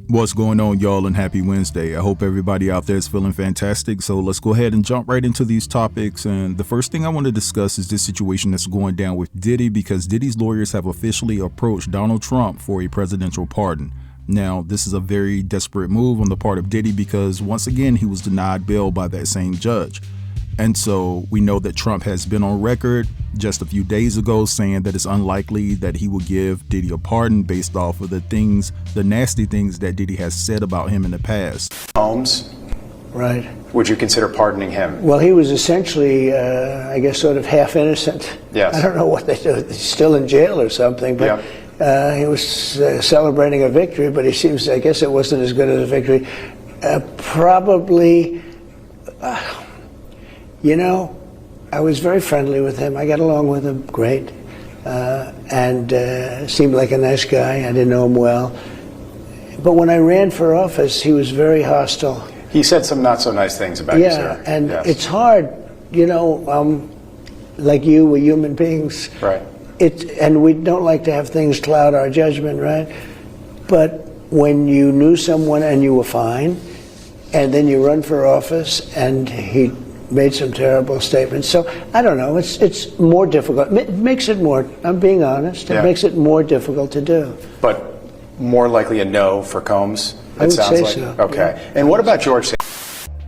What's going on, y'all, and happy Wednesday. I hope everybody out there is feeling fantastic. So let's go ahead and jump right into these topics. And the first thing I want to discuss is this situation that's going down with Diddy, because Diddy's lawyers have officially approached Donald Trump for a presidential pardon. Now, this is a very desperate move on the part of Diddy because once again, he was denied bail by that same judge. And so we know that Trump has been on record just a few days ago saying that it's unlikely that he will give Diddy a pardon based off of the nasty things that Diddy has said about him in the past. Holmes? Right. Would you consider pardoning him? Well, he was essentially, I guess, sort of half innocent. Yes. I don't know what they do. He's still in jail or something, but he was celebrating a victory, but he seems, I guess it wasn't as good as a victory. Probably... I was very friendly with him. I got along with him great, and seemed like a nice guy. I didn't know him well. But when I ran for office, he was very hostile. He said some not so nice things about you, sir. Yeah, and it's hard, like you, we're human beings. Right. And we don't like to have things cloud our judgment, right? But when you knew someone and you were fine, and then you run for office and he made some terrible statements. So I don't know. It's more difficult. It makes it more. I'm being honest. It makes it more difficult to do. But more likely a no for Combs. I would say so. Okay. Yeah. And what about George?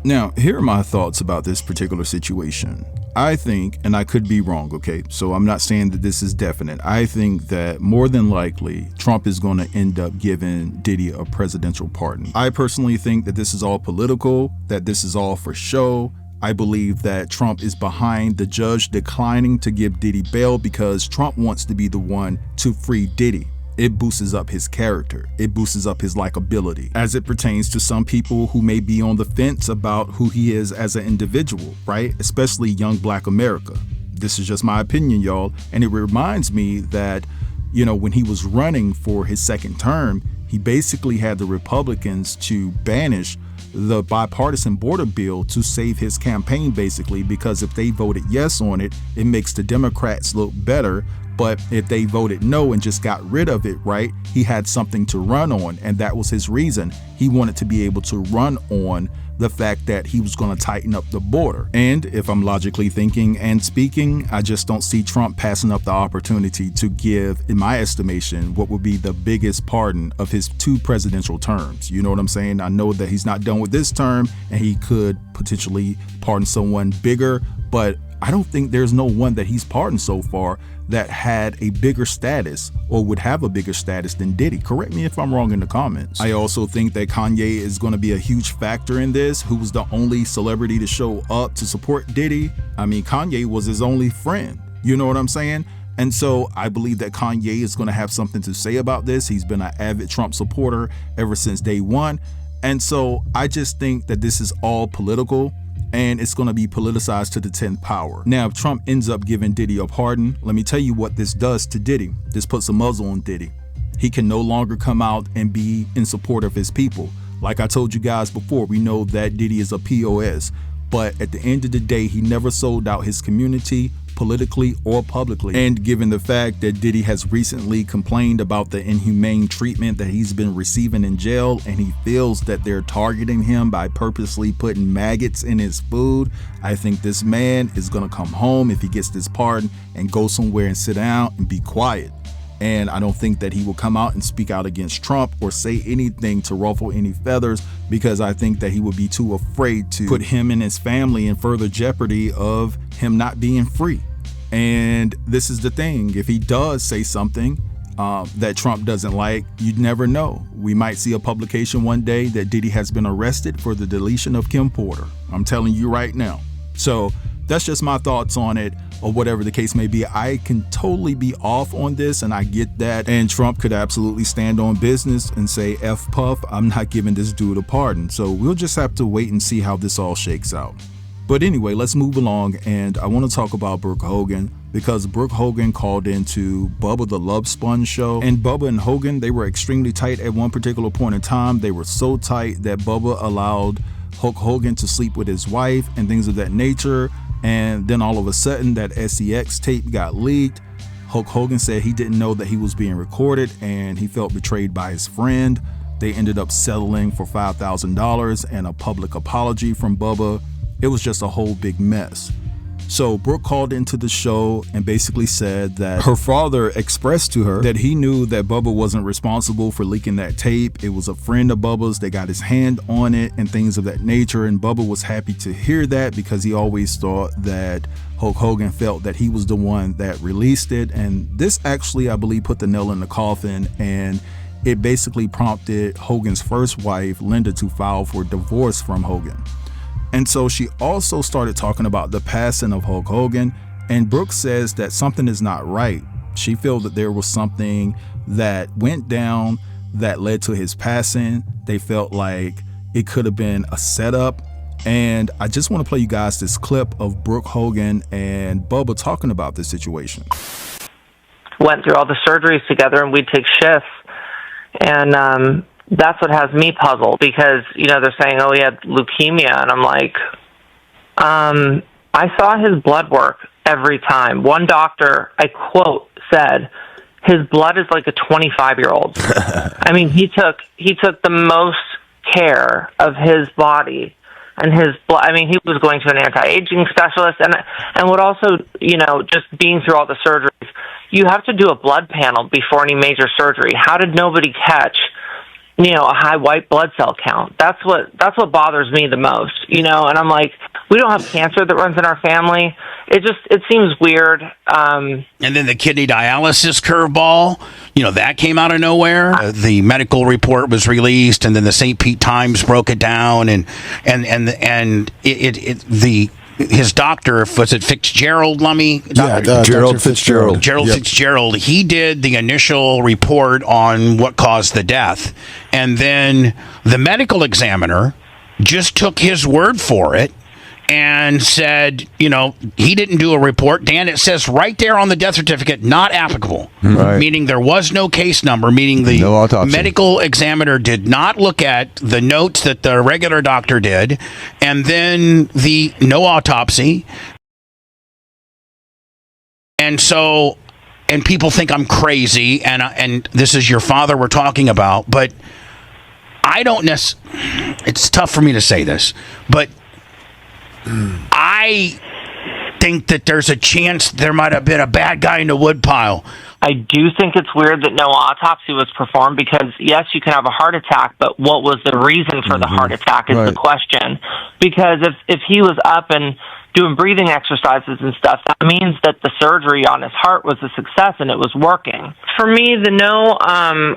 Now, here are my thoughts about this particular situation. I think, and I could be wrong, okay, so I'm not saying that this is definite. I think that more than likely, Trump is going to end up giving Diddy a presidential pardon. I personally think that this is all political, that this is all for show. I believe that Trump is behind the judge declining to give Diddy bail because Trump wants to be the one to free Diddy. It boosts up his character. It boosts up his likability as it pertains to some people who may be on the fence about who he is as an individual, right? Especially young Black America. This is just my opinion, y'all. And it reminds me that, when he was running for his second term, he basically had the Republicans to banish the bipartisan border bill to save his campaign, basically, because if they voted yes on it, it makes the Democrats look better. But if they voted no and just got rid of it, right, he had something to run on. And that was his reason. He wanted to be able to run on the fact that he was going to tighten up the border. And if I'm logically thinking and speaking, I just don't see Trump passing up the opportunity to give, in my estimation, what would be the biggest pardon of his 2 presidential terms. You know what I'm saying? I know that he's not done with this term and he could potentially pardon someone bigger, but I don't think there's no one that he's pardoned so far that had a bigger status or would have a bigger status than Diddy. Correct me if I'm wrong in the comments. I also think that Kanye is going to be a huge factor in this, who was the only celebrity to show up to support Diddy. I mean, Kanye was his only friend. You know what I'm saying? And so I believe that Kanye is going to have something to say about this. He's been an avid Trump supporter ever since day one. And so I just think that this is all political, and it's going to be politicized to the 10th power. Now, if Trump ends up giving Diddy a pardon, let me tell you what this does to Diddy. This puts a muzzle on Diddy. He can no longer come out and be in support of his people. Like I told you guys before, we know that Diddy is a POS, but at the end of the day, he never sold out his community, politically or publicly. And given the fact that Diddy has recently complained about the inhumane treatment that he's been receiving in jail, and he feels that they're targeting him by purposely putting maggots in his food, I think this man is gonna come home if he gets this pardon and go somewhere and sit down and be quiet. And I don't think that he will come out and speak out against Trump or say anything to ruffle any feathers, because I think that he would be too afraid to put him and his family in further jeopardy of him not being free. And this is the thing. If he does say something that Trump doesn't like, you'd never know. We might see a publication one day that Diddy has been arrested for the deletion of Kim Porter. I'm telling you right now. So that's just my thoughts on it, or whatever the case may be. I can totally be off on this, and I get that. And Trump could absolutely stand on business and say, F Puff, I'm not giving this dude a pardon. So we'll just have to wait and see how this all shakes out. But anyway, let's move along, and I want to talk about Brooke Hogan, because Brooke Hogan called into Bubba the Love Sponge show, and Bubba and Hogan, they were extremely tight at one particular point in time. They were so tight that Bubba allowed Hulk Hogan to sleep with his wife and things of that nature. And then all of a sudden that SEX tape got leaked. Hulk Hogan said he didn't know that he was being recorded, and he felt betrayed by his friend. They ended up settling for $5,000 and a public apology from Bubba. It was just a whole big mess. So Brooke called into the show and basically said that her father expressed to her that he knew that Bubba wasn't responsible for leaking that tape. It was a friend of Bubba's that got his hand on it and things of that nature. And Bubba was happy to hear that because he always thought that Hulk Hogan felt that he was the one that released it. And this actually, I believe, put the nail in the coffin, and it basically prompted Hogan's first wife, Linda, to file for divorce from Hogan. And so she also started talking about the passing of Hulk Hogan, and Brooke says that something is not right. She feels that there was something that went down that led to his passing. They felt like it could have been a setup. And I just want to play you guys this clip of Brooke, Hogan, and Bubba talking about this situation. Went through all the surgeries together, and we'd take shifts. And that's what has me puzzled, because, they're saying, oh, he had leukemia. And I'm like, I saw his blood work every time. One doctor, I quote, said, his blood is like a 25-year-old. I mean, he took the most care of his body and his blood. I mean, he was going to an anti-aging specialist, and would also, just being through all the surgeries, you have to do a blood panel before any major surgery. How did nobody catch a high white blood cell count? That's what bothers me the most, and I'm like, we don't have cancer that runs in our family. It seems weird. And then the kidney dialysis curveball, that came out of nowhere. The medical report was released, and then the St. Pete Times broke it down, and his doctor, was it Fitzgerald, Lummy? Yeah, Gerald Fitzgerald. Gerald Fitzgerald, he did the initial report on what caused the death. And then the medical examiner just took his word for it and said, he didn't do a report. Dan, it says right there on the death certificate, not applicable. Right. Meaning there was no case number, meaning the medical examiner did not look at the notes that the regular doctor did, and then the no autopsy. And so, and people think I'm crazy, and this is your father we're talking about, but I don't necessarily, it's tough for me to say this, but I think that there's a chance there might have been a bad guy in the woodpile. I do think it's weird that no autopsy was performed, because, yes, you can have a heart attack, but what was the reason for the heart attack is the question. Because if he was up and doing breathing exercises and stuff, that means that the surgery on his heart was a success and it was working. For me, the no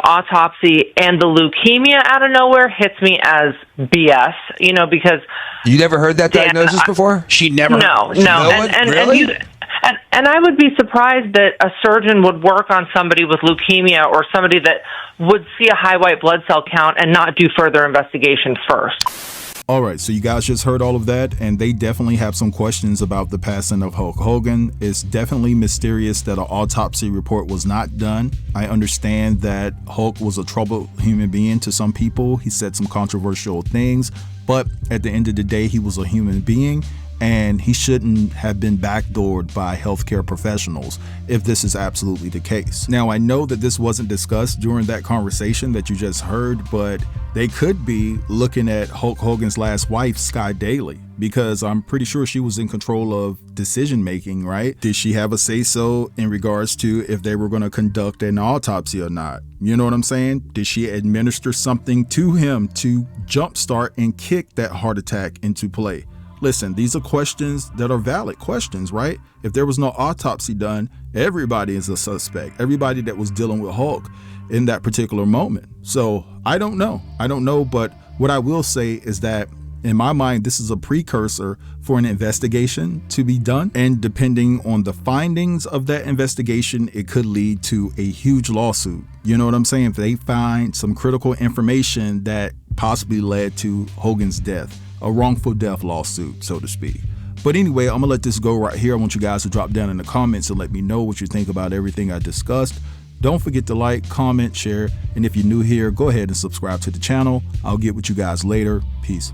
autopsy and the leukemia out of nowhere hits me as BS, because... You never heard that diagnosis before? She never... No. Really? And I would be surprised that a surgeon would work on somebody with leukemia, or somebody that would see a high white blood cell count and not do further investigation first. All right, so you guys just heard all of that, and they definitely have some questions about the passing of Hulk Hogan. It's definitely mysterious that an autopsy report was not done. I understand that Hulk was a troubled human being to some people. He said some controversial things, but at the end of the day, he was a human being, and he shouldn't have been backdoored by healthcare professionals if this is absolutely the case. Now, I know that this wasn't discussed during that conversation that you just heard, but they could be looking at Hulk Hogan's last wife, Sky Daly, because I'm pretty sure she was in control of decision making, right? Did she have a say-so in regards to if they were going to conduct an autopsy or not? You know what I'm saying? Did she administer something to him to jumpstart and kick that heart attack into play? Listen, these are questions that are valid questions, right? If there was no autopsy done, everybody is a suspect. Everybody that was dealing with Hulk in that particular moment. So I don't know, but what I will say is that in my mind, this is a precursor for an investigation to be done. And depending on the findings of that investigation, it could lead to a huge lawsuit. You know what I'm saying? If they find some critical information that possibly led to Hogan's death, a wrongful death lawsuit, so to speak. But anyway, I'm gonna let this go right here. I want you guys to drop down in the comments and let me know what you think about everything I discussed. Don't forget to like, comment, share, and if you're new here, go ahead and subscribe to the channel. I'll get with you guys later. Peace.